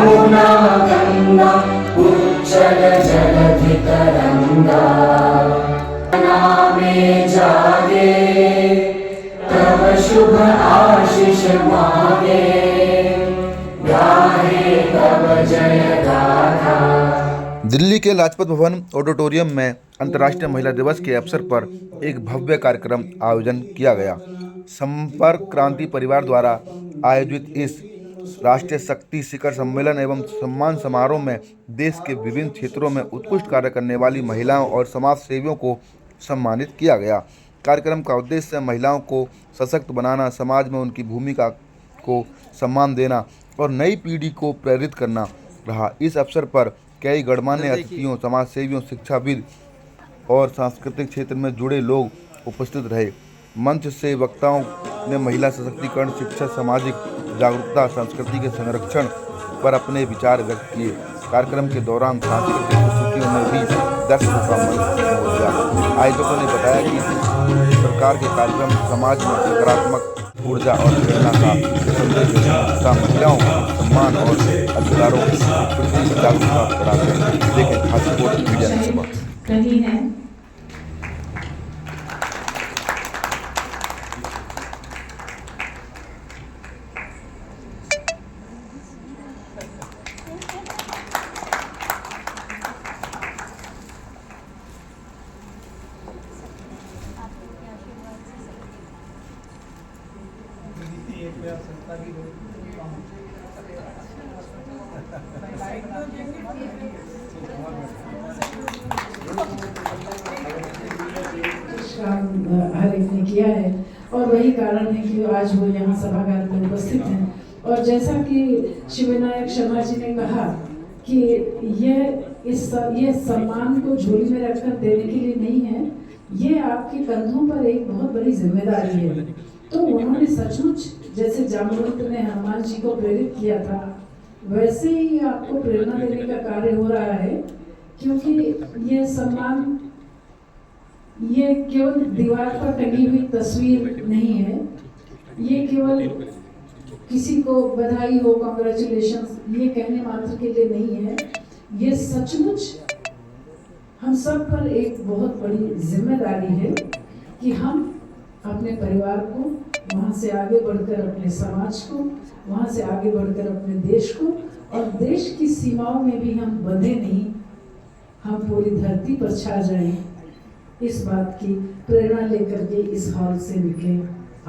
यमुना गंगा उच्चल जलधि तरंगा नामे जागे तव शुभ आशीष मांगे गाहे तव जय गाथा। दिल्ली के लाजपत भवन ऑडिटोरियम में अंतर्राष्ट्रीय महिला दिवस के अवसर पर एक भव्य कार्यक्रम आयोजन किया गया। संपर्क क्रांति परिवार द्वारा आयोजित इस राष्ट्रीय शक्ति शिखर सम्मेलन एवं सम्मान समारोह में देश के विभिन्न क्षेत्रों में उत्कृष्ट कार्य करने वाली महिलाओं और समाज सेवियों को सम्मानित किया गया। कार्यक्रम का उद्देश्य महिलाओं को सशक्त बनाना, समाज में उनकी भूमिका को सम्मान देना और नई पीढ़ी को प्रेरित करना रहा। इस अवसर पर कई गणमान्य अतिथियों, समाज सेवियों, शिक्षाविद और सांस्कृतिक क्षेत्र में जुड़े लोग उपस्थित रहे। मंच से वक्ताओं ने महिला सशक्तिकरण, शिक्षा, सामाजिक जागरूकता, संस्कृति के संरक्षण पर अपने विचार व्यक्त किए। कार्यक्रम के दौरान सांस्कृतिक प्रस्तुतियों में भी दर्शकों का मन मोह लिया। आयोजकों ने बताया कि इस प्रकार के कार्यक्रम समाज में सकारात्मक ऊर्जा और प्रेरणा का संदेश देता, महिलाओं को सम्मान और अधिकारों के प्रति जागरूकता बढ़ाते हैं। देखें खास रिपोर्ट मीडिया रही है। हर एक ने किया है और वही कारण है कि आज वो यहाँ सभागार में उपस्थित हैं। और जैसा कि शिवविनायक शर्मा जी ने कहा कि ये सम्मान को झोली में रखकर देने के लिए नहीं है, ये आपके कंधों पर एक बहुत बड़ी जिम्मेदारी है। तो उन्होंने सचमुच जैसे जामवंत ने हनुमान जी को प्रेरित किया था, वैसे ही आपको प्रेरणा देने का कार्य हो रहा है, क्योंकि ये सम्मान ये केवल दीवार पर टंगी हुई तस्वीर नहीं है, ये केवल किसी को बधाई हो, कांग्रेचुलेशंस, ये कहने मात्र के लिए नहीं है। ये सचमुच हम सब पर एक बहुत बड़ी जिम्मेदारी है कि हम अपने परिवार को, वहाँ से आगे बढ़कर अपने समाज को, वहाँ से आगे बढ़कर अपने देश को, और देश की सीमाओं में भी हम बंधे नहीं, हम पूरी धरती पर छा जाएं। इस बात की प्रेरणा लेकर के इस हॉल से निकले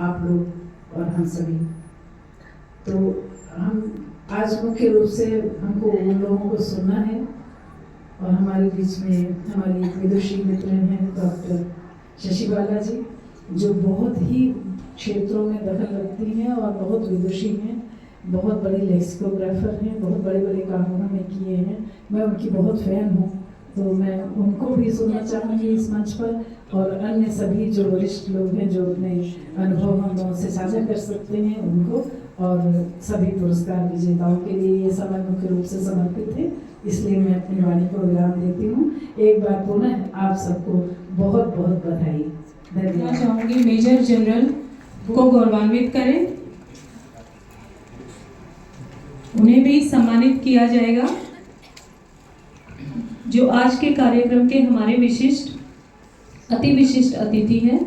आप लोग और हम सभी। तो हम आज मुख्य रूप से हमको उन लोगों को सुनना है, और हमारे बीच में हमारी एक विदुषी मित्र हैं डॉक्टर शशि बाला जी, जो बहुत ही क्षेत्रों में दखल रखती हैं और बहुत विदुषी हैं, बहुत बड़े लेक्सिकोग्राफर हैं, बहुत बड़े बड़े काम उन्होंने किए हैं। मैं उनकी बहुत फैन हूँ, तो मैं उनको भी सुनना चाहूँगी इस मंच पर, और अन्य सभी जो वरिष्ठ लोग हैं जो अपने अनुभव हम लोगों से साझा कर सकते हैं उनको, और सभी पुरस्कार विजेताओं के लिए ये समय मुख्य रूप से समर्पित है, इसलिए मैं अपनी वाणी को विराम देती हूँ। एक बार पुनः आप सबको बहुत बहुत बधाई। धन्यवाद। चाहूँगी मेजर जनरल को गौरवान्वित करें, उन्हें भी सम्मानित किया जाएगा, जो आज के कार्यक्रम के हमारे अति विशिष्ट अतिथि हैं।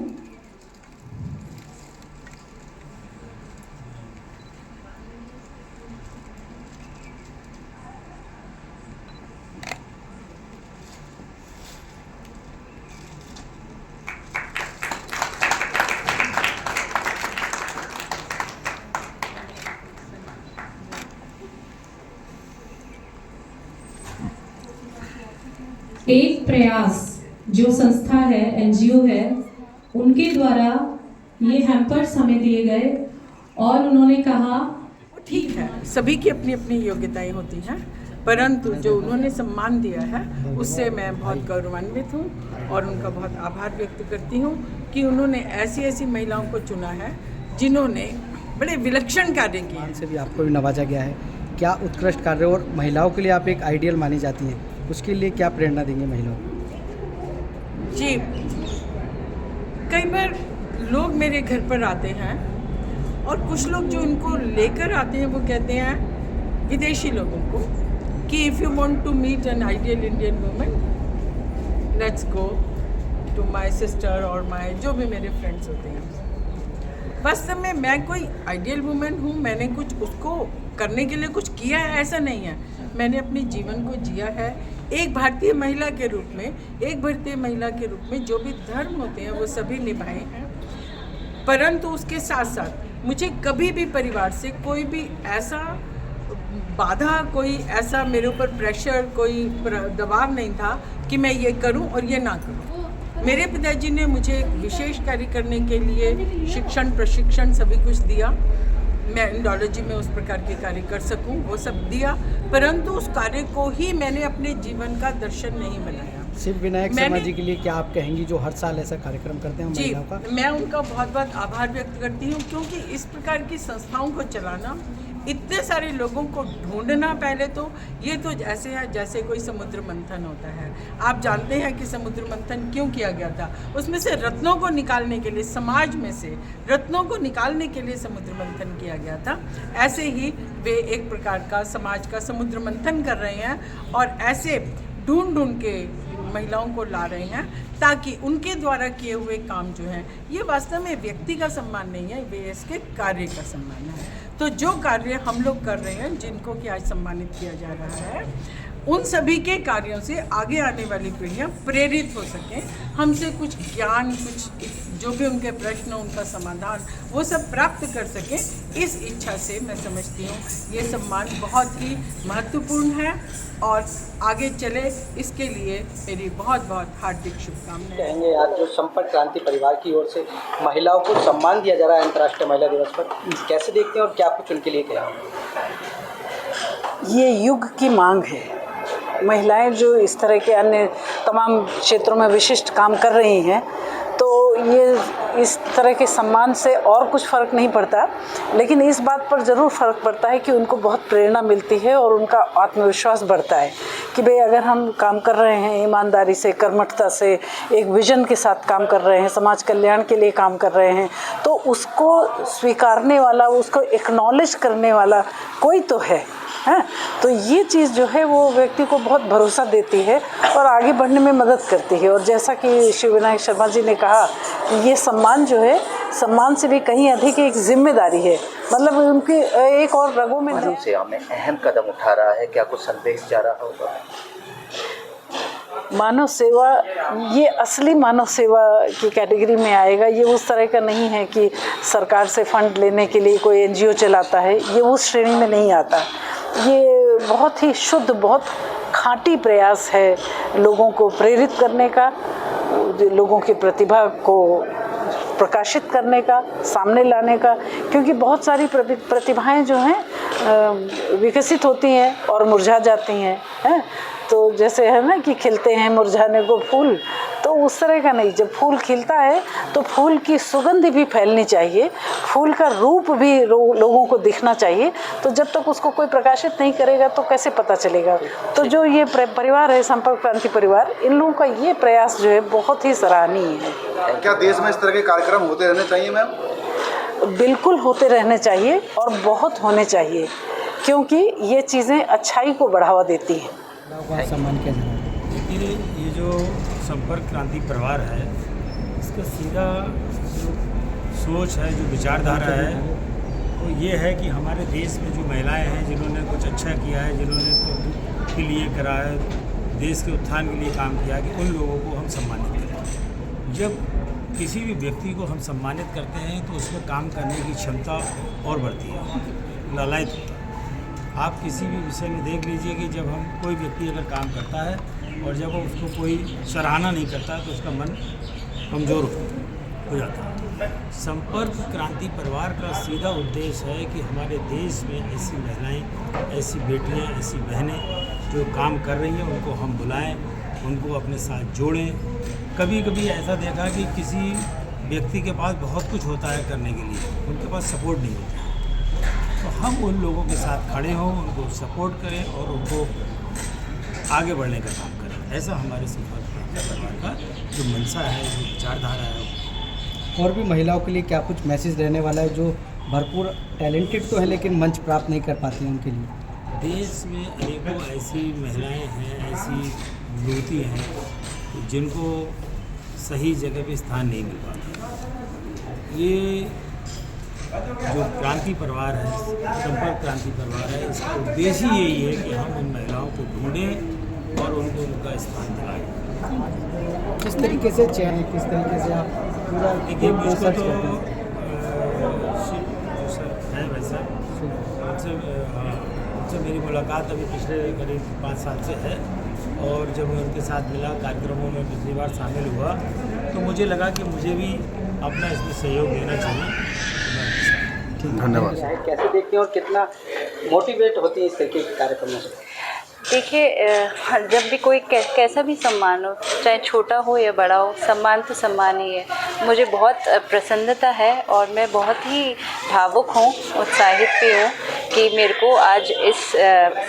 एक प्रयास जो संस्था है, एनजीओ है, उनके द्वारा ये हैम्पर्स हमें दिए गए, और उन्होंने कहा ठीक है, सभी की अपनी अपनी योग्यताएं होती हैं, परंतु जो उन्होंने सम्मान दिया है उससे मैं बहुत गौरवान्वित हूँ और उनका बहुत आभार व्यक्त करती हूँ कि उन्होंने ऐसी ऐसी महिलाओं को चुना है जिन्होंने बड़े विलक्षण कार्य किए। से भी आपको भी नवाजा गया है, क्या उत्कृष्ट कार्य, और महिलाओं के लिए आप एक आइडियल मानी जाती हैं, उसके लिए क्या प्रेरणा देंगे महिलाओं को? जी, कई बार लोग मेरे घर पर आते हैं और कुछ लोग जो इनको लेकर आते हैं वो कहते हैं विदेशी लोगों को कि if you want to meet an ideal Indian woman, let's go to my sister और माय जो भी मेरे फ्रेंड्स होते हैं। वास्तव में मैं कोई आइडियल वुमन हूँ, मैंने कुछ उसको करने के लिए कुछ किया है ऐसा नहीं है। मैंने अपने जीवन को जिया है एक भारतीय महिला के रूप में। एक भारतीय महिला के रूप में जो भी धर्म होते हैं वो सभी निभाए हैं, परंतु उसके साथ साथ मुझे कभी भी परिवार से कोई भी ऐसा बाधा, कोई ऐसा मेरे ऊपर प्रेशर, कोई दबाव नहीं था कि मैं ये करूं और ये ना करूं। मेरे पिताजी ने मुझे एक विशेष कार्य करने के लिए शिक्षण, प्रशिक्षण सभी कुछ दिया। मैं इंडोलॉजी में उस प्रकार के कार्य कर सकूं वो सब दिया, परंतु उस कार्य को ही मैंने अपने जीवन का दर्शन नहीं बनाया। सिर्फ विनायक शर्मा जी के लिए क्या आप कहेंगी जो हर साल ऐसा कार्यक्रम करते हैं जी, महिलाओं का? मैं उनका बहुत बहुत आभार व्यक्त करती हूँ, क्योंकि इस प्रकार की संस्थाओं को चलाना, इतने सारे लोगों को ढूंढना, पहले तो ये तो ऐसे है जैसे कोई समुद्र मंथन होता है। आप जानते हैं कि समुद्र मंथन क्यों किया गया था? उसमें से रत्नों को निकालने के लिए, समाज में से रत्नों को निकालने के लिए समुद्र मंथन किया गया था। ऐसे ही वे एक प्रकार का समाज का समुद्र मंथन कर रहे हैं और ऐसे ढूंढ ढूंढ के महिलाओं को ला रहे हैं ताकि उनके द्वारा किए हुए काम जो हैं, ये वास्तव में व्यक्ति का सम्मान नहीं है, वे इसके कार्य का सम्मान है। तो जो कार्य हम लोग कर रहे हैं, जिनको कि आज सम्मानित किया जा रहा है, उन सभी के कार्यों से आगे आने वाली पीढ़ियाँ प्रेरित हो सकें, हमसे कुछ ज्ञान, कुछ जो भी उनके प्रश्न, उनका समाधान, वो सब प्राप्त कर सकें। इस इच्छा से मैं समझती हूँ ये सम्मान बहुत ही महत्वपूर्ण है और आगे चले, इसके लिए मेरी बहुत बहुत हार्दिक शुभकामनाएं। कहेंगे आज जो संपर्क क्रांति परिवार की ओर से महिलाओं को सम्मान दिया जा रहा है अंतर्राष्ट्रीय महिला दिवस पर, कैसे देखते हैं और क्या कुछ उनके लिए कहेंगे? ये युग की मांग है। महिलाएं जो इस तरह के अन्य तमाम क्षेत्रों में विशिष्ट काम कर रही हैं, तो ये इस तरह के सम्मान से और कुछ फ़र्क नहीं पड़ता, लेकिन इस बात पर ज़रूर फ़र्क पड़ता है कि उनको बहुत प्रेरणा मिलती है और उनका आत्मविश्वास बढ़ता है कि भाई अगर हम काम कर रहे हैं ईमानदारी से, कर्मठता से, एक विजन के साथ काम कर रहे हैं, समाज कल्याण के लिए काम कर रहे हैं, तो उसको स्वीकारने वाला, उसको एक्नॉलेज करने वाला कोई तो है। तो ये चीज़ जो है वो व्यक्ति को बहुत भरोसा देती है और आगे बढ़ने में मदद करती है। और जैसा कि श्री विनायक शर्मा जी ने कहा, ये सम्मान जो है, सम्मान से भी कहीं अधिक एक जिम्मेदारी है, मतलब उनकी एक और रगों में मानव सेवा में अहम कदम उठा रहा है, क्या कुछ संदेश जा रहा होगा? मानव सेवा, ये असली मानव सेवा की कैटेगरी में आएगा। ये उस तरह का नहीं है कि सरकार से फंड लेने के लिए कोई NGO चलाता है, ये उस श्रेणी में नहीं आता। ये बहुत ही शुद्ध, बहुत खाँटी प्रयास है लोगों को प्रेरित करने का, लोगों की प्रतिभा को प्रकाशित करने का, सामने लाने का, क्योंकि बहुत सारी प्रतिभाएं जो हैं विकसित होती हैं और मुरझा जाती हैं, तो जैसे है ना कि खिलते हैं मुरझाने को फूल, तो उस तरह का नहीं। जब फूल खिलता है तो फूल की सुगंध भी फैलनी चाहिए, फूल का रूप भी लोगों को दिखना चाहिए। तो जब तक उसको कोई प्रकाशित नहीं करेगा तो कैसे पता चलेगा? तो जो ये परिवार है, संपर्क क्रांति परिवार, इन लोगों का ये प्रयास जो है बहुत ही सराहनीय है। क्या देश में इस तरह के कार्यक्रम होते रहने चाहिए मैम? बिल्कुल होते रहने चाहिए और बहुत होने चाहिए, क्योंकि ये चीज़ें अच्छाई को बढ़ावा देती हैं। सम्मान किया जा रहा है। देखिए, ये जो संपर्क क्रांति परिवार है, इसका सीधा जो सोच है, जो विचारधारा है, वो ये है कि हमारे देश में जो महिलाएं हैं जिन्होंने कुछ अच्छा किया है, जिन्होंने के लिए करा है, देश के उत्थान के लिए काम किया, कि उन लोगों को हम सम्मानित करें। जब किसी भी व्यक्ति को हम सम्मानित करते हैं तो उसमें काम करने की क्षमता और बढ़ती है, लालायित होता है। आप किसी भी विषय में देख लीजिए कि जब हम कोई व्यक्ति अगर काम करता है और जब वो उसको कोई सराहना नहीं करता तो उसका मन कमज़ोर हो जाता है। संपर्क क्रांति परिवार का सीधा उद्देश्य है कि हमारे देश में ऐसी महिलाएं, ऐसी बेटियां, ऐसी बहनें जो काम कर रही हैं, उनको हम बुलाएं, उनको अपने साथ जोड़ें। कभी कभी ऐसा देखा कि किसी व्यक्ति के पास बहुत कुछ होता है करने के लिए, उनके पास सपोर्ट नहीं होता, तो हम उन लोगों के साथ खड़े हों, उनको सपोर्ट करें और उनको आगे बढ़ने का काम करें। ऐसा हमारे संपर्क परिवार का जो मंशा है, जो विचारधारा है। और भी महिलाओं के लिए क्या कुछ मैसेज रहने वाला है जो भरपूर टैलेंटेड तो है लेकिन मंच प्राप्त नहीं कर पाती हैं उनके लिए? देश में अनेकों ऐसी महिलाएं हैं, ऐसी युवती हैं जिनको सही जगह पे स्थान नहीं मिल पाता। ये जो क्रांति परिवार है, संपर्क क्रांति परिवार है, इसका उद्देश्य यही है कि हम उन महिलाओं को ढूंढें और उनको उनका स्थान दिलाएं। किस तरीके से चयन, किस तरीके से आप पूरा देखिए, मुझको तो है वैसा उनसे मेरी मुलाकात अभी पिछले करीब 5 साल से है, और जब मैं उनके साथ मिला, कार्यक्रमों में पिछली बार शामिल हुआ, तो मुझे लगा कि मुझे भी अपना इसमें सहयोग देना चाहिए। धन्यवाद। कैसे देखते हैं और कितना मोटिवेट होती है इस तरीके के कार्यक्रमों से? देखिए, जब भी कोई कैसा भी सम्मान हो, चाहे छोटा हो या बड़ा हो, सम्मान तो सम्मान ही है। मुझे बहुत प्रसन्नता है और मैं बहुत ही भावुक हूँ, उत्साहित भी हूँ कि मेरे को आज इस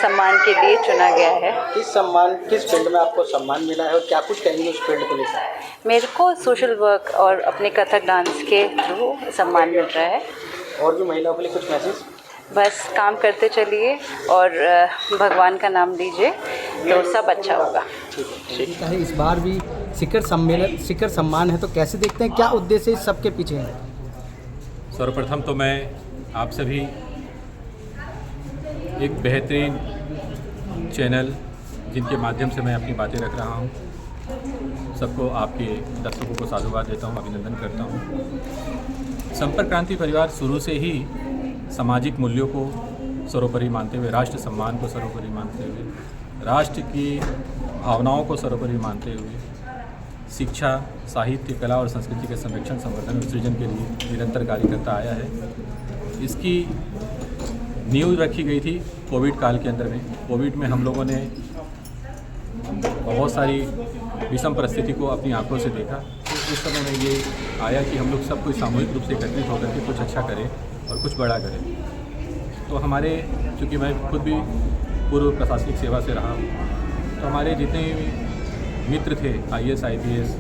सम्मान के लिए चुना गया है। किस फील्ड में आपको सम्मान मिला है और क्या कुछ कहेंगे उस फील्ड को लेकर? मेरे को सोशल वर्क और अपने कथक डांस के थ्रू सम्मान मिल रहा है। और भी महिलाओं के लिए कुछ मैसेज? बस काम करते चलिए और भगवान का नाम लीजिए तो सब अच्छा होगा। ठीक है। इस बार भी शिखर सम्मान है, तो कैसे देखते हैं, क्या उद्देश्य इस सबके पीछे है? सर्वप्रथम तो मैं आप सभी एक बेहतरीन चैनल जिनके माध्यम से मैं अपनी बातें रख रहा हूँ, सबको, आपके दर्शकों को साधुवाद देता हूँ, अभिनंदन करता हूँ। संपर्क क्रांति परिवार शुरू से ही सामाजिक मूल्यों को सर्वोपरि मानते हुए, राष्ट्र सम्मान को सर्वोपरि मानते हुए, राष्ट्र की भावनाओं को सर्वोपरि मानते हुए शिक्षा, साहित्य, कला और संस्कृति के संरक्षण, संवर्धन और सृजन के लिए निरंतर कार्य करता आया है। इसकी नींव रखी गई थी कोविड काल के अंदर में। कोविड में हम लोगों ने बहुत सारी विषम परिस्थिति को अपनी आंखों से देखा, तो उस समय में ये आया कि हम लोग सब कोई सामूहिक रूप से एकत्रित होकर के कुछ अच्छा करें और कुछ बड़ा करें। तो हमारे, चूँकि मैं खुद भी पूर्व प्रशासनिक सेवा से रहा हूँ, तो हमारे जितने मित्र थे, IAS, IPS,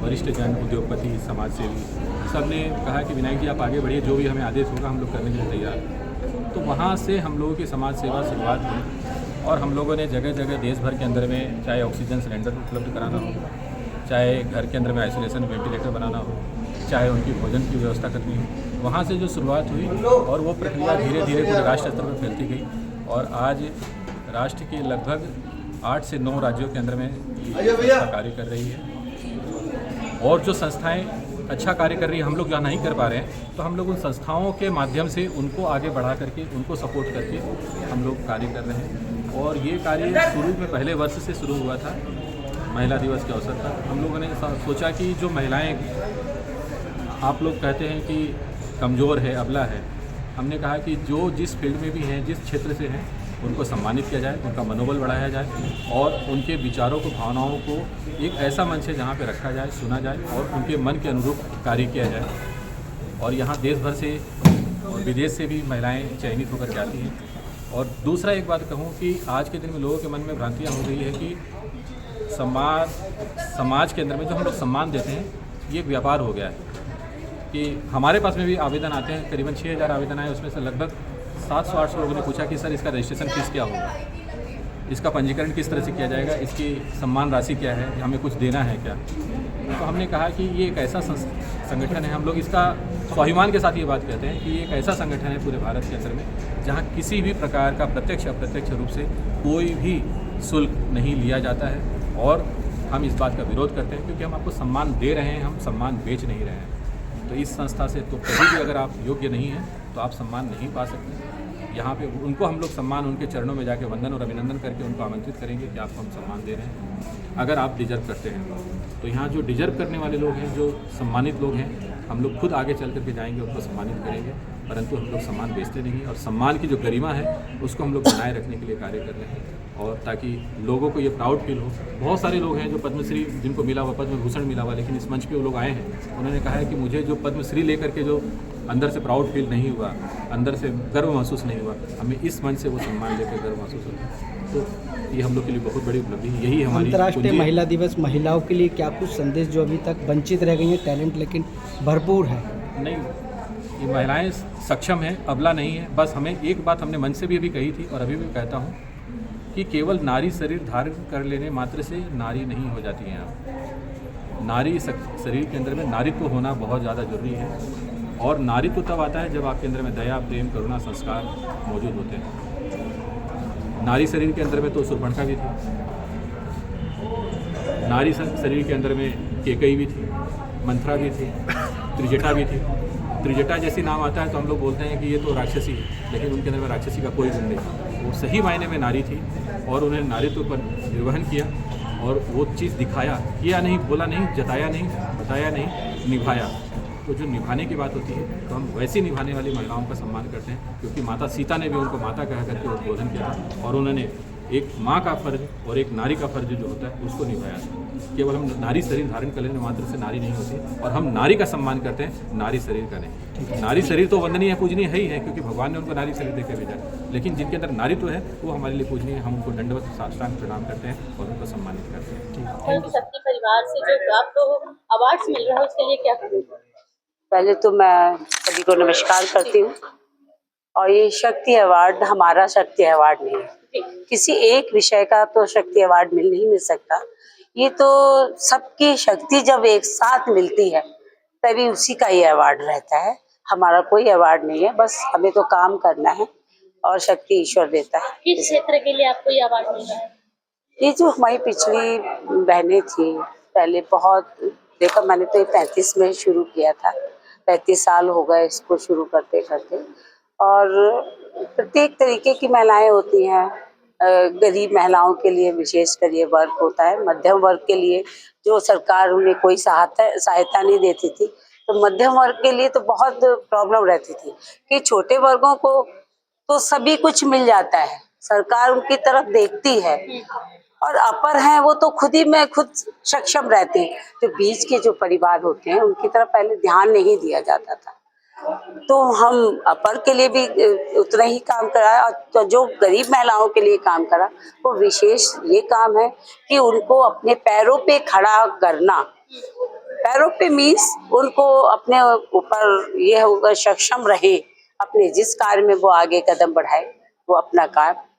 वरिष्ठ जन, उद्योगपति, समाज सेवी, सब ने कहा कि विनायक जी आप आगे बढ़िए, जो भी हमें आदेश होगा हम लोग करने के लिए तैयार हैं। तो वहाँ से हम लोगों की समाज सेवा शुरुआत हुई और हम लोगों ने जगह जगह देश भर के अंदर में, चाहे ऑक्सीजन सिलेंडर उपलब्ध कराना हो, चाहे घर के अंदर में आइसोलेशन वेंटिलेटर बनाना हो, चाहे उनकी भोजन की व्यवस्था करनी हो, वहाँ से जो शुरुआत हुई और वो प्रक्रिया धीरे धीरे पूरे राष्ट्र स्तर पर फैलती गई और आज राष्ट्र के लगभग 8 से 9 राज्यों के अंदर में कार्य कर रही है। और जो संस्थाएं अच्छा कार्य कर रही है, हम लोग जहाँ नहीं कर पा रहे हैं, तो हम लोग उन संस्थाओं के माध्यम से उनको आगे बढ़ा करके, उनको सपोर्ट करके हम लोग कार्य कर रहे हैं। और ये कार्य शुरू में पहले वर्ष से शुरू हुआ था, महिला दिवस के अवसर पर। हम लोगों ने सोचा कि जो महिलाएं, आप लोग कहते हैं कि कमज़ोर है, अबला है, हमने कहा कि जो जिस फील्ड में भी हैं, जिस क्षेत्र से हैं, उनको सम्मानित किया जाए, उनका मनोबल बढ़ाया जाए और उनके विचारों को, भावनाओं को एक ऐसा मंच है जहाँ पे रखा जाए, सुना जाए और उनके मन के अनुरूप कार्य किया जाए। और यहाँ देश भर से और विदेश से भी महिलाएं चयनित होकर के आती हैं। और दूसरा एक बात कहूँ कि आज के दिन में लोगों के मन में भ्रांतियाँ हो गई है कि समाज के अंदर में जो हम लोग सम्मान देते हैं, ये एक व्यापार हो गया है। कि हमारे पास में भी आवेदन आते हैं, करीबन 6000 आवेदन आए, उसमें से लगभग 700-800 लोगों ने पूछा कि सर इसका रजिस्ट्रेशन फीस क्या होगा, इसका पंजीकरण किस तरह से किया जाएगा, इसकी सम्मान राशि क्या है, हमें कुछ देना है क्या। तो हमने कहा कि ये एक ऐसा संगठन है, हम लोग इसका स्वाभिमान के साथ ये बात कहते हैं कि ये एक ऐसा संगठन है पूरे भारत के अंदर में जहाँ किसी भी प्रकार का प्रत्यक्ष अप्रत्यक्ष रूप से कोई भी शुल्क नहीं लिया जाता है। और हम इस बात का विरोध करते हैं क्योंकि हम आपको सम्मान दे रहे हैं, हम सम्मान बेच नहीं रहे हैं। तो इस संस्था से तो कभी भी अगर आप योग्य नहीं हैं तो आप सम्मान नहीं पा सकते। यहाँ पे उनको हम लोग सम्मान, उनके चरणों में जाके वंदन और अभिनंदन करके उनको आमंत्रित करेंगे कि आपको हम सम्मान दे रहे हैं अगर आप डिजर्व करते हैं। तो यहाँ जो डिजर्व करने वाले लोग हैं, जो सम्मानित लोग हैं, हम लोग खुद आगे चल करके जाएंगे, उनको सम्मानित करेंगे। परंतु हम लोग सम्मान बेचते नहीं और सम्मान की जो गरिमा है उसको हम लोग बनाए रखने के लिए कार्य कर रहे हैं और ताकि लोगों को ये प्राउड फील हो। बहुत सारे लोग हैं जो पद्मश्री जिनको मिला हुआ, पद्म भूषण मिला हुआ, लेकिन इस मंच पे वो लोग आए हैं, उन्होंने कहा है कि मुझे जो पद्मश्री लेकर के जो अंदर से प्राउड फील नहीं हुआ, अंदर से गर्व महसूस नहीं हुआ, हमें इस मंच से वो सम्मान लेकर गर्व महसूस होता है। तो ये हम लोग के लिए बहुत बड़ी उपलब्धि है। यही हमारी अंतर्राष्ट्रीय महिला दिवस महिलाओं के लिए क्या कुछ संदेश जो अभी तक वंचित रह गई हैं, टैलेंट लेकिन भरपूर है? नहीं, ये महिलाएं सक्षम हैं, अबला नहीं है। बस हमें एक बात हमने मन से भी अभी कही थी और अभी भी कहता हूँ कि केवल नारी शरीर धारण कर लेने मात्र से नारी नहीं हो जाती हैं आप। नारी शरीर के अंदर में नारीत्व होना बहुत ज़्यादा जरूरी है, और नारीत्व तब आता है जब आपके अंदर में दया, प्रेम, करुणा, संस्कार मौजूद होते हैं। नारी शरीर के अंदर में तो शूर्पणखा भी थी, नारी शरीर के अंदर में केकई भी थी, मंथरा भी थी, त्रिजटा भी थी। त्रिजटा जैसी नाम आता है तो हम लोग बोलते हैं कि ये तो राक्षसी है, लेकिन उनके अंदर में राक्षसी का कोई गुण नहीं। वो सही मायने में नारी थी और उन्हें नारीत्व पर निर्वहन किया और वो चीज़ दिखाया, किया नहीं, बोला नहीं, जताया नहीं, बताया नहीं, निभाया। तो जो निभाने की बात होती है तो हम वैसे निभाने वाली महिलाओं का सम्मान करते हैं, क्योंकि माता सीता ने भी उनको माता कह करके उद्बोधन किया और उन्होंने एक माँ का फर्ज और एक नारी का फर्ज जो होता है उसको निभाया। केवल हम नारी शरीर धारण कर लेने मात्र से नारी नहीं होती, और हम नारी का सम्मान करते हैं, नारी शरीर का नहीं। नारी शरीर तो वंदनीय है, पूजनीय है ही है, क्योंकि भगवान ने उनको नारी शरीर देकर भेजा। लेकिन जिनके अंदर नारीत्व है वो हमारे लिए पूजनीय है। हम उनको दंडवत साष्टांग प्रणाम करते हैं और उनको सम्मानित करते हैं। शक्ति परिवार से जो आपको अवार्ड्स मिल रहा है उसके लिए क्या करेंगे? पहले तो मैं सभी को नमस्कार करती हूँ। और ये शक्ति अवार्ड हमारा शक्ति अवार्ड नहीं है, किसी एक विषय का तो शक्ति अवार्ड नहीं मिल सकता। ये तो सबकी शक्ति जब एक साथ मिलती है तभी उसी का ये अवार्ड रहता है। हमारा कोई अवार्ड नहीं है, बस हमें तो काम करना है और शक्ति ईश्वर देता है। किस क्षेत्र के लिए आपको ये अवार्ड मिल रहा है? ये जो हमारी पिछली बहनें थी पहले, बहुत देखा मैंने तो ये 35 में शुरू किया था, 35 साल हो गए इसको शुरू करते करते। और प्रत्येक तरीके की महिलाएं होती हैं। गरीब महिलाओं के लिए विशेषकर ये वर्ग होता है, मध्यम वर्ग के लिए जो सरकार उन्हें कोई सहायता नहीं देती थी, तो मध्यम वर्ग के लिए तो बहुत प्रॉब्लम रहती थी कि छोटे वर्गों को तो सभी कुछ मिल जाता है, सरकार उनकी तरफ देखती है, और अपर हैं वो तो खुद सक्षम रहते हैं। तो बीच के जो परिवार होते हैं उनकी तरफ पहले ध्यान नहीं दिया जाता था, तो हम अपर के लिए भी उतना ही काम करा। और तो जो गरीब महिलाओं के लिए काम करा वो विशेष ये काम है कि उनको अपने पैरों पे खड़ा करना। पैरों पे मीन्स उनको अपने ऊपर ये होगा सक्षम रहे, अपने जिस कार्य में वो आगे कदम बढ़ाए वो अपना कार्य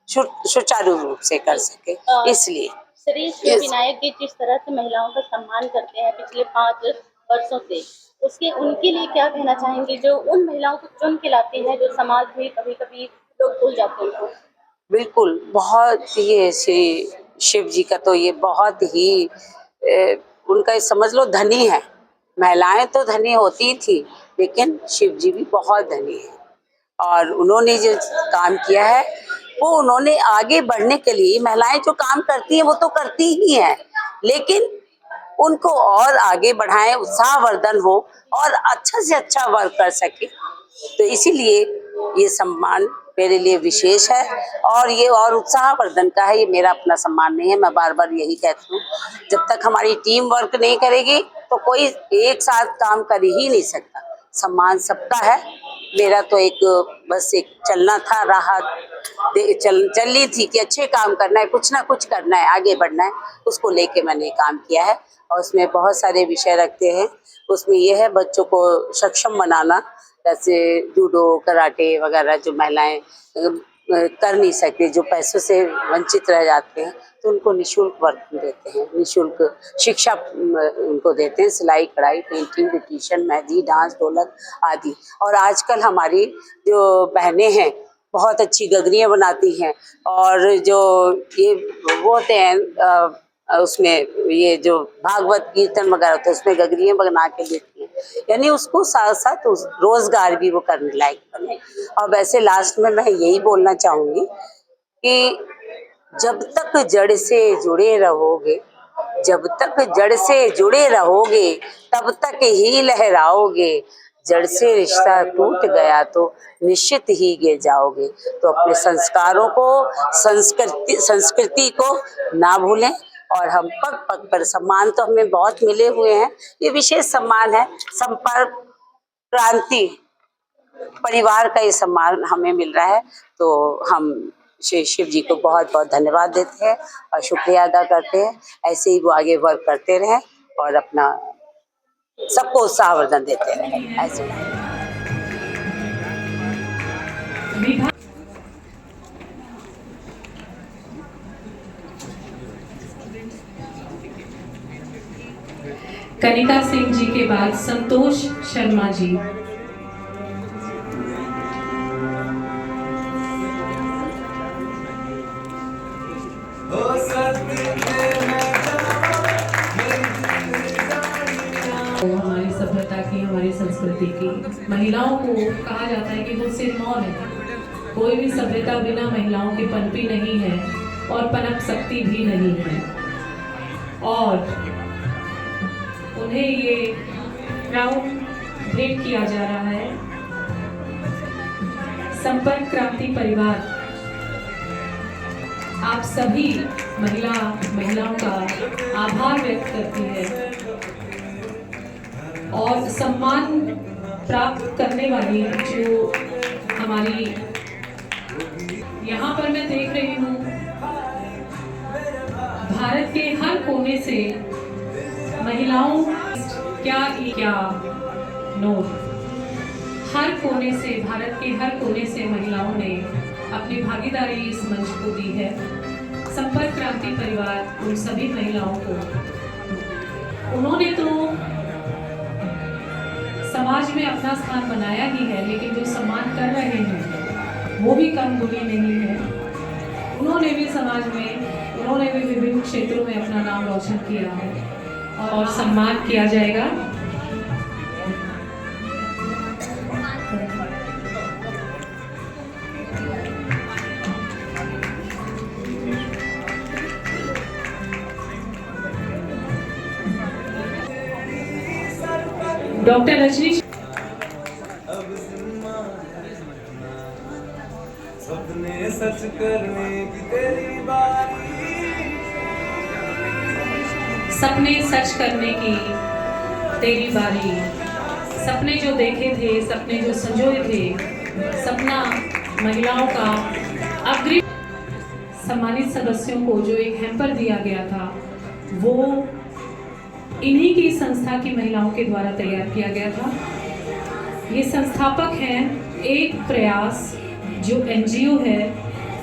सुचारू रूप से कर सके। इसलिए श्री विनायक जी जिस तरह से महिलाओं का सम्मान करते हैं पिछले 5 वर्षों से, उसके उनके लिए क्या कहना चाहेंगे जो उन महिलाओं को चुन के लाती है, जो समाज में कभी कभी लोग भूल जाते हैं? बिल्कुल, बहुत ये श्री शिव जी का तो ये बहुत ही उनका समझ लो धनी है। महिलाएं तो धनी होती थी, लेकिन शिव जी भी बहुत धनी है। और उन्होंने जो काम किया है वो उन्होंने आगे बढ़ने के लिए, महिलाएं जो काम करती हैं वो तो करती ही हैं, लेकिन उनको और आगे बढ़ाएं, उत्साहवर्धन हो और अच्छा से अच्छा वर्क कर सके। तो इसीलिए ये सम्मान मेरे लिए विशेष है, और ये और उत्साहवर्धन का है, ये मेरा अपना सम्मान नहीं है। मैं बार बार यही कहती हूँ, जब तक हमारी टीम वर्क नहीं करेगी तो कोई एक साथ काम कर ही नहीं सकता। सम्मान सबका है, मेरा तो एक बस एक चलना था, राह चल रही थी कि अच्छे काम करना है, कुछ ना कुछ करना है, आगे बढ़ना है, उसको लेके मैंने काम किया है। और उसमें बहुत सारे विषय रखते हैं। उसमें यह है बच्चों को सक्षम बनाना, जैसे जूडो, कराटे वगैरह जो महिलाएं कर नहीं सकती, जो पैसों से वंचित रह जाते हैं, तो उनको निःशुल्क वर्क देते हैं, निःशुल्क शिक्षा उनको देते हैं, सिलाई, कढ़ाई, पेंटिंग, ब्यूटिशियन, मेहंदी, डांस, ढोलक आदि। और आजकल हमारी जो बहनें हैं बहुत अच्छी गगरियाँ बनाती हैं, और जो ये वो होते हैं उसमें ये जो भागवत कीर्तन वगैरह होते हैं उसमें गगरियाँ बना के देती हैं, यानी उसको साथ साथ रोजगार भी वो करने लायक बने। और वैसे लास्ट में मैं यही बोलना चाहूँगी कि जब तक जड़ से जुड़े रहोगे, जब तक जड़ से जुड़े रहोगे तब तक ही लहराओगे, जड़ से रिश्ता टूट गया तो निश्चित ही गिर जाओगे। तो अपने संस्कारों को, संस्कृति को ना भूलें, और हम पग पग पर सम्मान तो हमें बहुत मिले हुए हैं, ये विशेष सम्मान है, संपर्क क्रांति परिवार का ये सम्मान हमें मिल रहा है। तो हम श्री शिव जी को बहुत बहुत धन्यवाद देते हैं और शुक्रिया अदा करते हैं। ऐसे ही वो आगे वर्क करते रहें और अपना सबको उत्साहवर्धन देते रहें। ऐसे विभाग कनिका सिंह जी के बाद संतोष शर्मा जी। हमारी सभ्यता की, हमारी संस्कृति की, महिलाओं को कहा जाता है कि वो सिरमौर है। कोई भी सभ्यता बिना महिलाओं की पनपी नहीं है और पनप सकती भी नहीं है। और उन्हें ये क्राउन भेंट किया जा रहा है। संपर्क क्रांति परिवार आप सभी महिलाओं का आभार व्यक्त करती है और सम्मान प्राप्त करने वाली जो हमारी यहाँ पर मैं देख रही हूँ, भारत के हर कोने से महिलाओं क्या नोट, हर कोने से, भारत के हर कोने से महिलाओं ने अपनी भागीदारी इस मंच को दी है। संपर्क क्रांति परिवार उन सभी महिलाओं को, उन्होंने तो समाज में अपना स्थान बनाया ही है, लेकिन जो सम्मान कर रहे हैं वो भी कम गुणी नहीं है। उन्होंने भी समाज में, उन्होंने भी विभिन्न क्षेत्रों में अपना नाम रोशन किया है और सम्मान किया जाएगा। डॉक्टर रजनी सपने सच करने की तेरी बारी, सपने सच करने की तेरी बारी, सपने जो देखे थे, सपने जो संजोए थे, सपना महिलाओं का अग्रिम। सम्मानित सदस्यों को जो एक हैम्पर दिया गया था वो इन्हीं की संस्था की महिलाओं के द्वारा तैयार किया गया था। ये संस्थापक हैं एक प्रयास, जो एनजीओ है,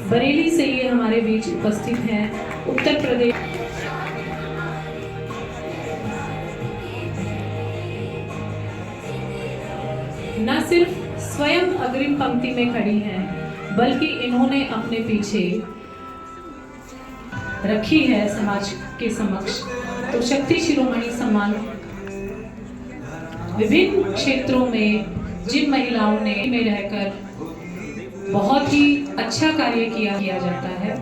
बरेली से ये हमारे बीच उपस्थित हैं। उत्तर प्रदेश न सिर्फ स्वयं अग्रिम पंक्ति में खड़ी हैं, बल्कि इन्होंने अपने पीछे रखी है समाज के समक्ष तो शक्ति शिरोमणि सम्मान। विभिन्न क्षेत्रों में जिन महिलाओं ने में रहकर बहुत ही अच्छा कार्य किया जाता है,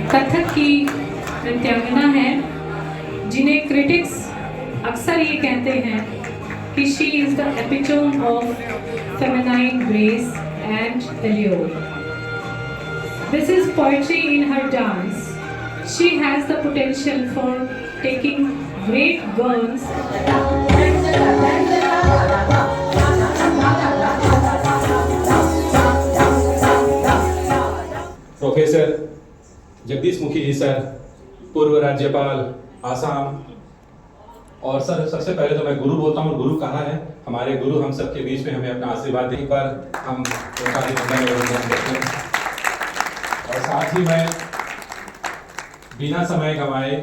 कथक की नृत्यांगना है जिन्हें क्रिटिक्स अक्सर ये कहते हैं कि she is the epitome of feminine grace and allure. This is poetry in her dance. She has the potential for taking great guns. Professor Jagdish Mukhi ji sir, पूर्व राज्यपाल आसाम। और सर सबसे पहले तो मैं गुरु बोलता हूँ। गुरु कहाँ है? हमारे गुरु हम सबके बीच में हमें अपना आशीर्वाद देने पर हम करते हैं। और साथ ही मैं बिना समय गंवाए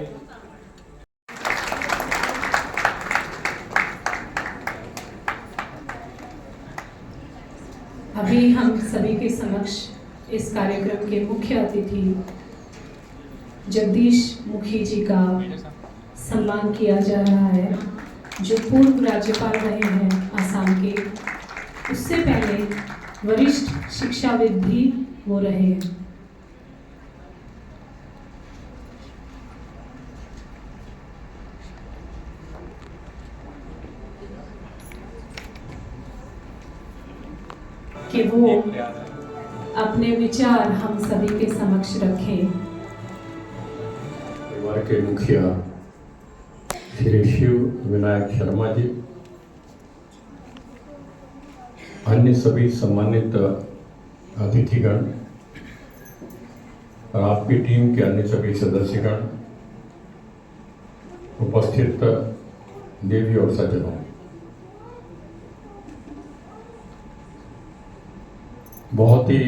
अभी हम सभी के समक्ष इस कार्यक्रम के मुख्य अतिथि जगदीश मुखी जी का सम्मान किया जा रहा है, जो पूर्व राज्यपाल रहे हैं आसाम के। उससे पहले वरिष्ठ शिक्षाविद भी वो रहे हैं। कि वो अपने विचार हम सभी के समक्ष रखें। परिवार के मुखिया श्री शिव विनायक शर्मा जी, अन्य सभी सम्मानित अतिथिगण और आपकी टीम के अन्य सभी सदस्यगण, उपस्थित देवी और सज्जनों, बहुत ही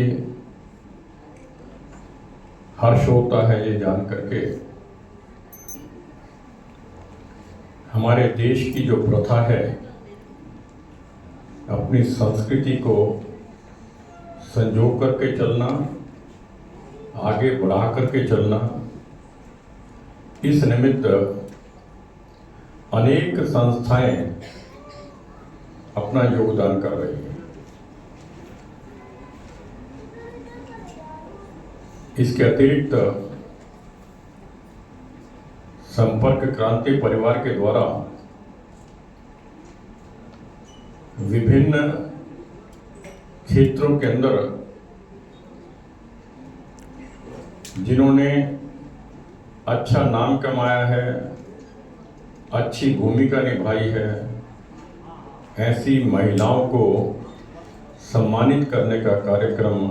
हर्ष होता है ये जान करके हमारे देश की जो प्रथा है अपनी संस्कृति को संजो करके चलना, आगे बढ़ा करके चलना, इस निमित्त अनेक संस्थाएं अपना योगदान कर रही हैं। इसके अतिरिक्त संपर्क क्रांति परिवार के द्वारा विभिन्न क्षेत्रों के अंदर जिन्होंने अच्छा नाम कमाया है, अच्छी भूमिका निभाई है, ऐसी महिलाओं को सम्मानित करने का कार्यक्रम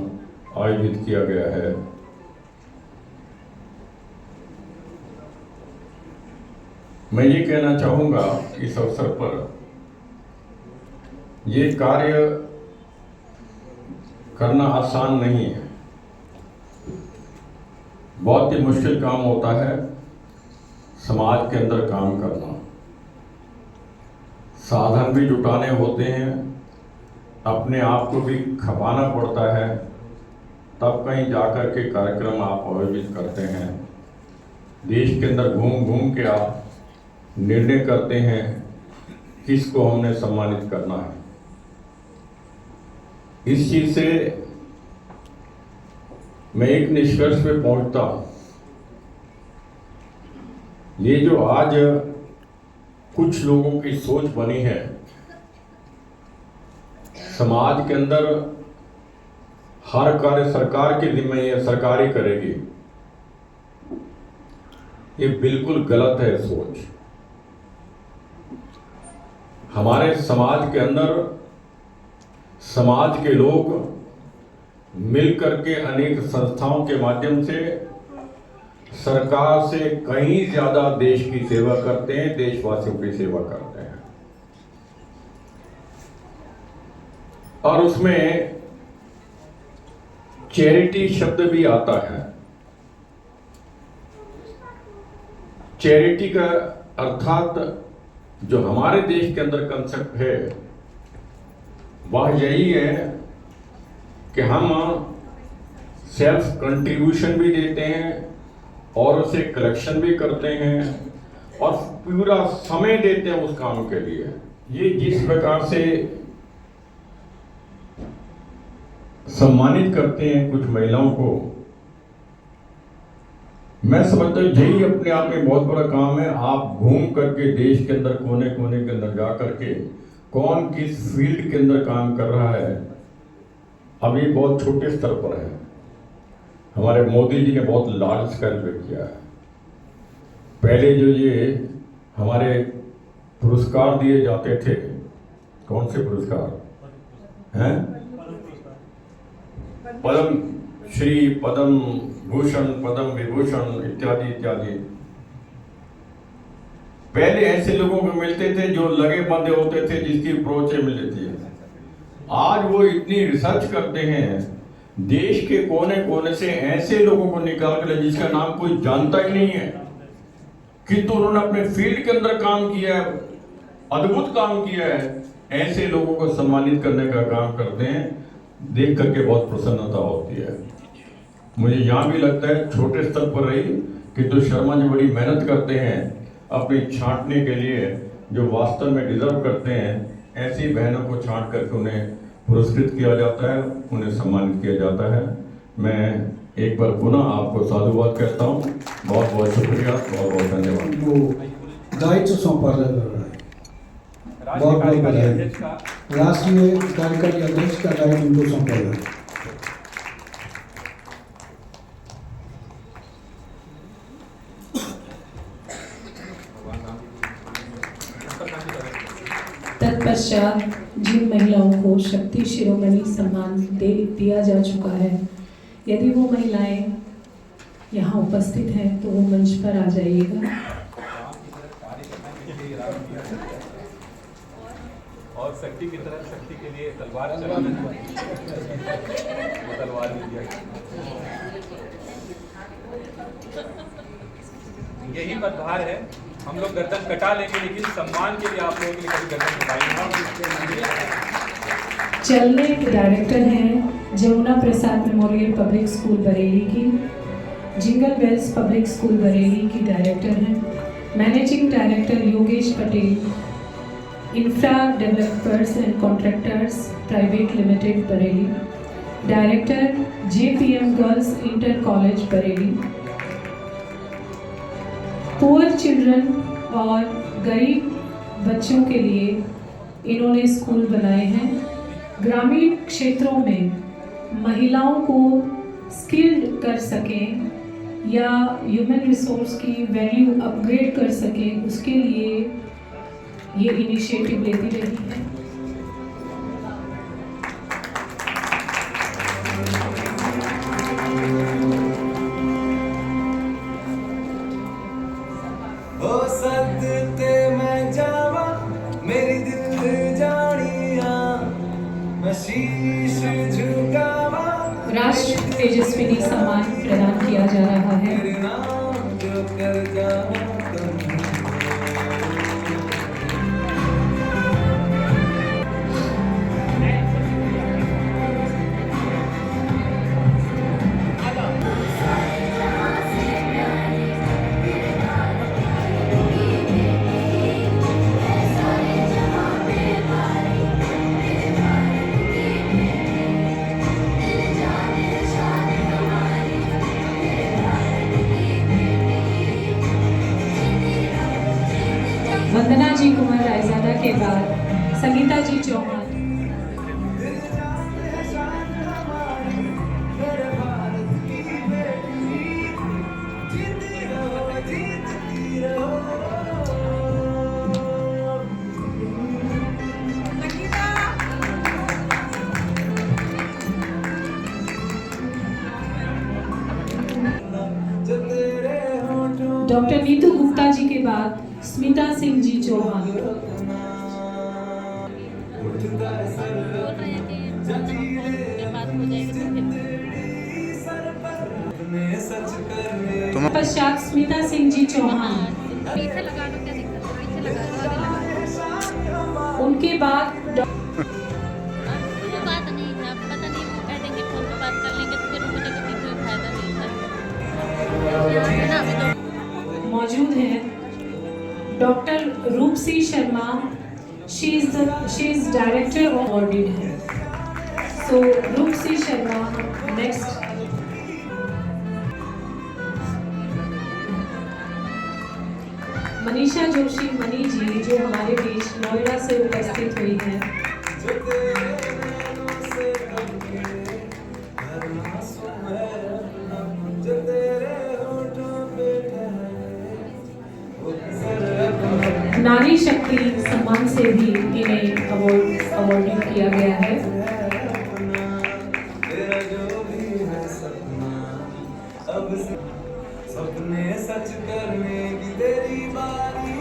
आयोजित किया गया है। मैं ये कहना चाहूँगा इस अवसर पर ये कार्य करना आसान नहीं है, बहुत ही मुश्किल काम होता है समाज के अंदर काम करना। साधन भी जुटाने होते हैं, अपने आप को भी खपाना पड़ता है, तब कहीं जाकर के कार्यक्रम आप आयोजित करते हैं। देश के अंदर घूम घूम के आप निर्णय करते हैं किसको हमने सम्मानित करना है। इस चीज से मैं एक निष्कर्ष पे पहुंचता हूं, ये जो आज कुछ लोगों की सोच बनी है समाज के अंदर हर कार्य सरकार के जिम्मे है, सरकार ही करेगी, ये बिल्कुल गलत है सोच। हमारे समाज के अंदर समाज के लोग मिलकर के अनेक संस्थाओं के माध्यम से सरकार से कहीं ज्यादा देश की सेवा करते हैं, देशवासियों की सेवा करते हैं। और उसमें चैरिटी शब्द भी आता है। चैरिटी का अर्थात जो हमारे देश के अंदर कंसेप्ट है वह यही है कि हम सेल्फ कंट्रीब्यूशन भी देते हैं और उसे कलेक्शन भी करते हैं और पूरा समय देते हैं उस काम के लिए। ये जिस प्रकार से सम्मानित करते हैं कुछ महिलाओं को, मैं समझता हूँ यही अपने आप में बहुत बड़ा काम है। आप घूम करके देश के अंदर कोने कोने के अंदर जा करके कौन किस फील्ड के अंदर काम कर रहा है, अभी बहुत छोटे स्तर पर है। हमारे मोदी जी ने बहुत लार्ज स्केल पे किया है। पहले जो ये हमारे पुरस्कार दिए जाते थे, कौन से पुरस्कार हैं? पद्म श्री, पद्म भूषण, पद्म विभूषण इत्यादि इत्यादि, पहले ऐसे लोगों को मिलते थे जो लगे बंधे होते थे, जिसकी अप्रोच मिलती है। आज वो इतनी रिसर्च करते हैं, देश के कोने कोने से ऐसे लोगों को निकाल कर जिसका नाम कोई जानता ही नहीं है, किंतु उन्होंने अपने फील्ड के अंदर काम किया है, अद्भुत काम किया है, ऐसे लोगों को सम्मानित करने का काम करते हैं। देख करके बहुत प्रसन्नता होती है। मुझे यहाँ भी लगता है छोटे स्तर पर रही, किंतु शर्मा जी बड़ी मेहनत करते हैं अपनी छांटने के लिए, जो वास्तव में डिजर्व करते हैं ऐसी बहनों को छांट करके उन्हें पुरस्कृत किया जाता है, उन्हें सम्मानित किया जाता है। मैं एक बार पुनः आपको साधुवाद कहता हूँ, बहुत बहुत शुक्रिया, बहुत बहुत धन्यवाद। दायित्व सौंपा जा रहा है, बहुत बहुत बधाई। राष्ट्रीय कार्यकारी अध्यक्ष का दायित्व उनको सौंपा जा रहा है। तत्पश्चात जिन महिलाओं को शक्ति शिरोमणि सम्मान दिया जा चुका है, यदि वो महिलाएं यहाँ उपस्थित हैं तो वो मंच पर आ जाइएगा। और शक्ति की तरह शक्ति के लिए तलवार चलाना वो तलवार मिल जाएगी। यही पदभार है। हम लोग गर्दन कटा लेंगे लेकिन सम्मान के लिए आप लोगों के लिए कभी गर्दन कटाएंगे। चलने के डायरेक्टर हैं Jamuna Prasad memorial public school Bareilly की, jingle bells public school Bareilly की डायरेक्टर हैं managing director Yogesh Patel, infra developers and contractors private limited Bareilly, director JPM girls inter college Bareilly. Poor children और गरीब बच्चों के लिए इन्होंने स्कूल बनाए हैं। ग्रामीण क्षेत्रों में महिलाओं को स्किल्ड कर सकें या ह्यूमन रिसोर्स की वैल्यू अपग्रेड कर सकें, उसके लिए ये इनिशिएटिव लेती रही है। हो सदते मैं जावा मेरी दिल जानिया, मैं शीश झुकावा। राष्ट्र तेजस्विनी सम्मान प्रदान किया जा रहा है। मेरे नाम जो कर जावा वंदना जी कुमार रायजादा के बाद संगीता जी चौहान। डॉक्टर नीतू गुप्ता जी के बाद स्मिता सिंह जी चौहान। पश्चात स्मिता सिंह जी चौहान, उनके बाद मौजूद हैं doctor Rupsi Sharma, she is director of audit है। सो रूपसी शर्मा नेक्स्ट। मनीषा जोशी मनी जी जो हमारे बीच नोएडा से उपस्थित हुई हैं। नारी शक्ति सम्मान से भी इन्हें अवार्डिंग किया गया है। सपने सच करने की तेरी बारी,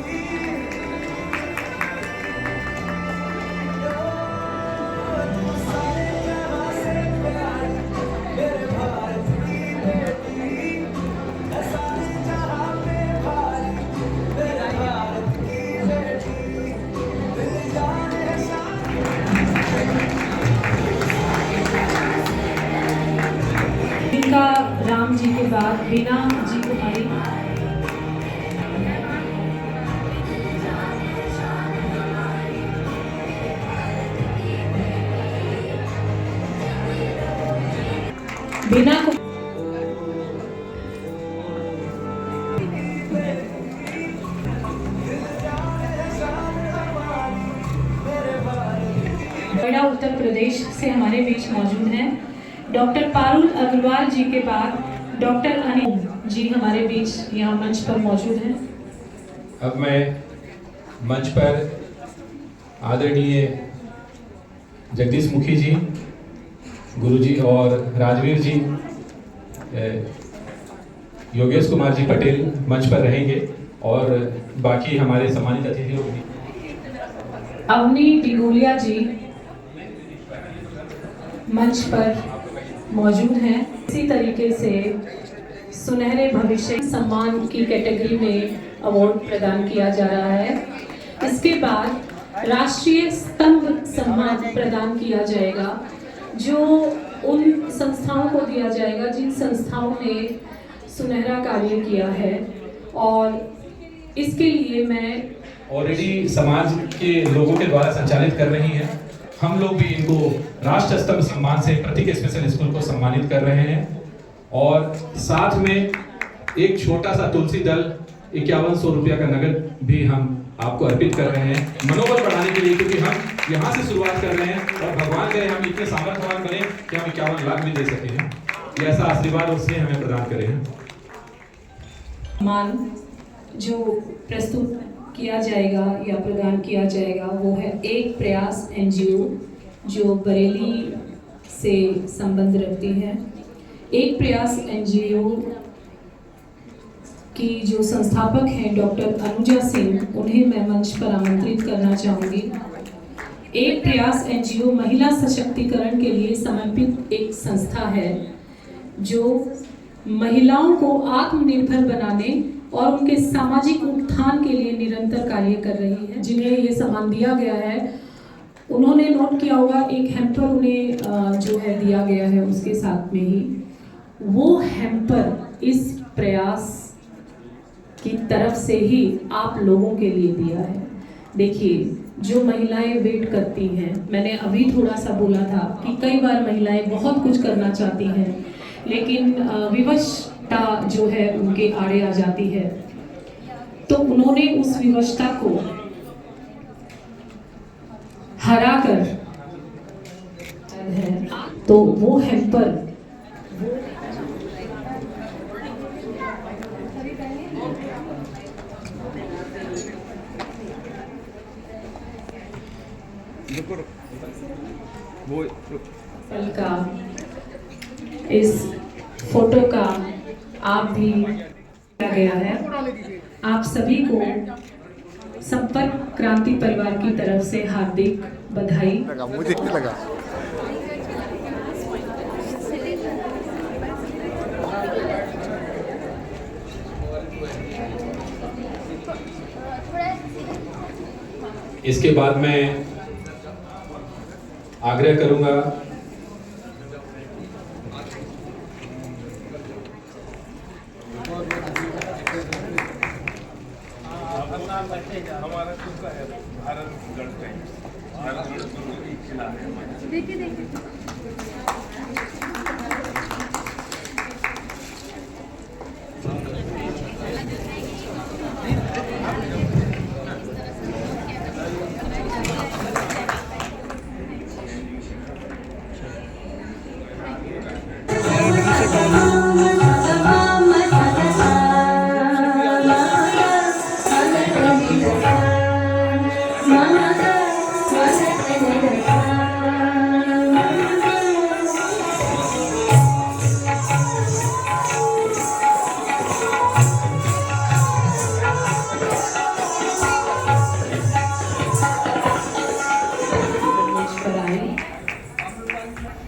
मेरे भारत की बेटी, सारे जहां पे भारी, मेरे भारत की बेटी, दिल जाने इनका राम जी के बाद बीना जी कुमारी। बीना को नोएडा उत्तर प्रदेश से हमारे बीच मौजूद हैं। डॉक्टर पारुल अग्रवाल जी के बाद डॉक्टर अनिल जी हमारे बीच यहाँ मंच पर मौजूद हैं। अब मैं मंच पर आदरणीय जगदीश मुखी जी, गुरुजी और राजवीर जी, योगेश कुमार जी पटेल मंच पर रहेंगे और बाकी हमारे सम्मानित अतिथि लोग भी। अवनी डिगोलिया जी मंच पर मौजूद हैं। इसी तरीके से सुनहरे भविष्य सम्मान की कैटेगरी में अवार्ड प्रदान किया जा रहा है। इसके बाद राष्ट्रीय स्तंभ सम्मान प्रदान किया जाएगा, जो उन संस्थाओं को दिया जाएगा जिन संस्थाओं ने सुनहरा कार्य किया है। और इसके लिए मैं ऑलरेडी समाज के लोगों के द्वारा संचालित कर रही हैं। हम लोग भी इनको राष्ट्र स्तंभ सम्मान से प्रतीक स्पेशल स्कूल को सम्मानित कर रहे हैं और साथ में एक छोटा सा तुलसी दल 5100 रुपया का नगद भी हम आपको अर्पित कर रहे हैं मनोबल बढ़ाने के लिए, क्योंकि हम यहाँ से शुरुआत कर रहे हैं और भगवान करे हम इतने सामर्थ्यवान बने कि हम 51 लाख भी दे सके हैं। ये ऐसा आशीर्वाद उसने हमें प्रदान करे हैं। सम्मान जो प्रस्तुत किया जाएगा या प्रदान किया जाएगा वो है एक प्रयास एनजीओ, जो बरेली से संबंध रखती है। एक प्रयास एनजीओ की जो संस्थापक हैं डॉक्टर अनुजा सिंह, उन्हें मैं मंच पर आमंत्रित करना चाहूँगी। एक प्रयास एनजीओ महिला सशक्तिकरण के लिए समर्पित एक संस्था है जो महिलाओं को आत्मनिर्भर बनाने और उनके सामाजिक उत्थान के लिए निरंतर कार्य कर रही है। जिन्हें ये सम्मान दिया गया है, उन्होंने नोट किया होगा एक हैम्पर उन्हें जो है दिया गया है, उसके साथ में ही वो हैम्पर इस प्रयास की तरफ से ही आप लोगों के लिए दिया है। देखिए, जो महिलाएं वेट करती हैं, मैंने अभी थोड़ा सा बोला था कि कई बार महिलाएं बहुत कुछ करना चाहती हैं, लेकिन विवशता जो है उनके आड़े आ जाती है, तो उन्होंने उस विवशता को हरा कर है, तो वो हैम्पर फल का, इस फोटो का आप भी किया गया है। आप सभी को संपर्क क्रांति परिवार की तरफ से हार्दिक बधाई। मुझे क्या लगा? इसके बाद मैं आग्रह करूंगा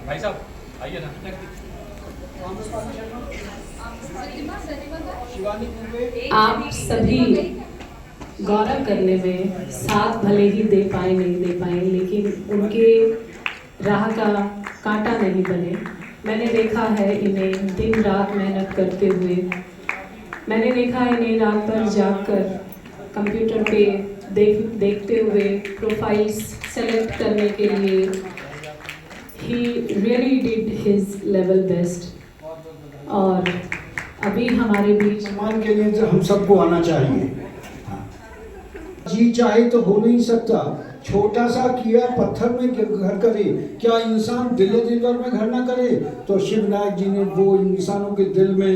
भाई साहब आइए ना। आप सभी गौरव करने में साथ भले ही दे पाए नहीं दे पाए, लेकिन उनके राह का कांटा नहीं बने। मैंने देखा है इन्हें दिन रात मेहनत करते हुए, मैंने देखा है इन्हें रात भर जागकर कंप्यूटर पे देखते हुए प्रोफाइल्स सेलेक्ट करने के लिए। He really did his level best। और अभी हमारे बीच सम्मान के लिए तो हम सबको आना चाहिए। जी चाहे तो हो नहीं सकता, छोटा सा किया पत्थर में घर करे, क्या इंसान दिल दिलवर में घर ना करे? तो शिव नायक जी ने वो इंसानों के दिल में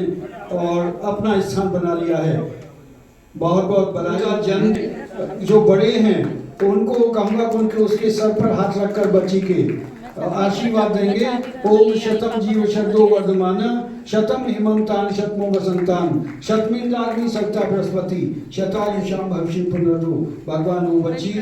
और अपना स्थान बना लिया है। बहुत बहुत बधाई। जन्म जो बड़े हैं तो उनको कहूँगा कि उनके उसके सर पर हाथ रखकर बच्ची के आशीर्वाद देंगे। ओम शतम जीव शरदो वर्धमान शतम हिमंतान शतमो वसंतान शतमिंदाग्नि सत्ता बृहस्पति शतायुषाम भविष्य पुनरु। भगवान वो बच्ची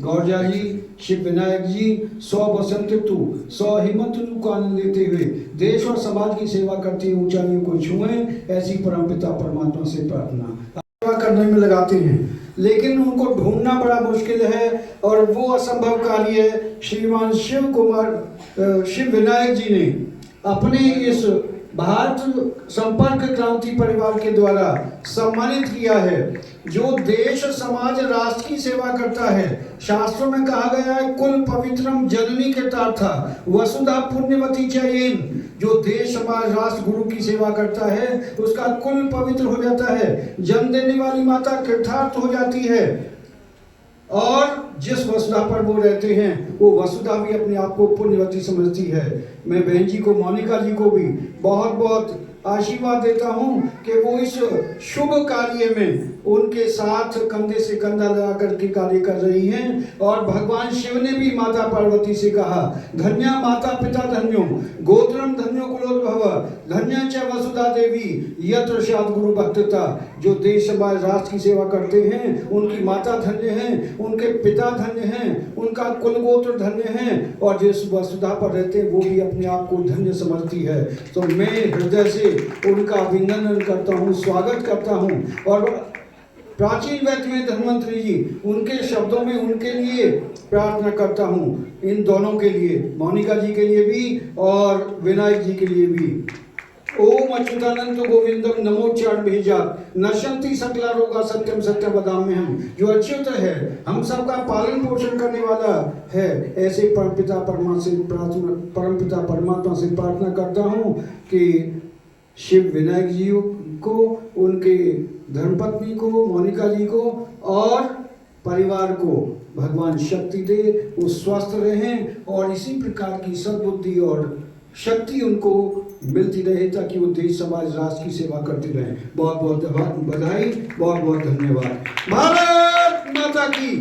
गौरजा जी, शिव विनायक जी 100 वसंत ऋतु 100 हेमंत ऋतु को आनंद लेते हुए देश और समाज की सेवा करती ऊंचाइयों को छुएं, ऐसी परमपिता परमात्मा से प्रार्थना। सेवा करने में लगाते हैं लेकिन उनको ढूंढना बड़ा मुश्किल है और वो असंभव कार्य है। श्रीमान शिव विनायक जी ने अपने इस भारत संपर्क क्रांति परिवार के द्वारा सम्मानित किया है, जो देश समाज राष्ट्र की सेवा करता है। शास्त्रों में कहा गया है कुल पवित्रम जननी के तार्था वसुधा पुण्यवती चयन। जो देश समाज राष्ट्र गुरु की सेवा करता है उसका कुल पवित्र हो जाता है, जन्म देने वाली माता कृतार्थ हो जाती है और जिस वसुधा पर वो रहते हैं वो वसुधा भी अपने आप को पुण्यवती समझती है। मैं बहन जी को, मोनिका जी को भी बहुत बहुत आशीर्वाद देता हूँ कि वो इस शुभ कार्य में उनके साथ कंधे से कंधा लगा करके कार्य कर रही हैं। और भगवान शिव ने भी माता पार्वती से कहा धन्या माता पिता धन्यो गोत्रम धन्यो कुलोद्भव धन्या च वसुधा देवी यत्र शाद गुरु भक्तता। जो देश समाज राष्ट्र की सेवा करते हैं उनकी माता धन्य हैं, उनके पिता धन्य हैं, उनका कुल गोत्र धन्य हैं और जिस वसुधा पर रहते हैं वो भी अपने आप को धन्य समझती है। तो मैं हृदय से उनका अभिनंदन करता हूँ, स्वागत करता हूँ। और प्राचीन वैद्य में धन्वंतरी जी उनके शब्दों में उनके लिए प्रार्थना करता हूँ, इन दोनों के लिए, मोनिका जी के लिए भी और विनायक जी के लिए भी। ओम अच्युतानंद गोविंदम नमो चार भेजात नशंति सकला रोगा सत्यम सत्य बदाम में हम। जो अच्युत है, हम सबका पालन पोषण करने वाला है, ऐसे परमपिता परमात्मा से प्रार्थना करता हूँ कि शिव विनायक जी को, उनके धर्मपत्नी को, मोनिका जी को और परिवार को भगवान शक्ति दे, वो स्वस्थ रहें और इसी प्रकार की सद्बुद्धि और शक्ति उनको मिलती रहे ताकि वो देश समाज राष्ट्र की सेवा करते रहें। बहुत बहुत बधाई, बहुत बहुत धन्यवाद। भारत माता की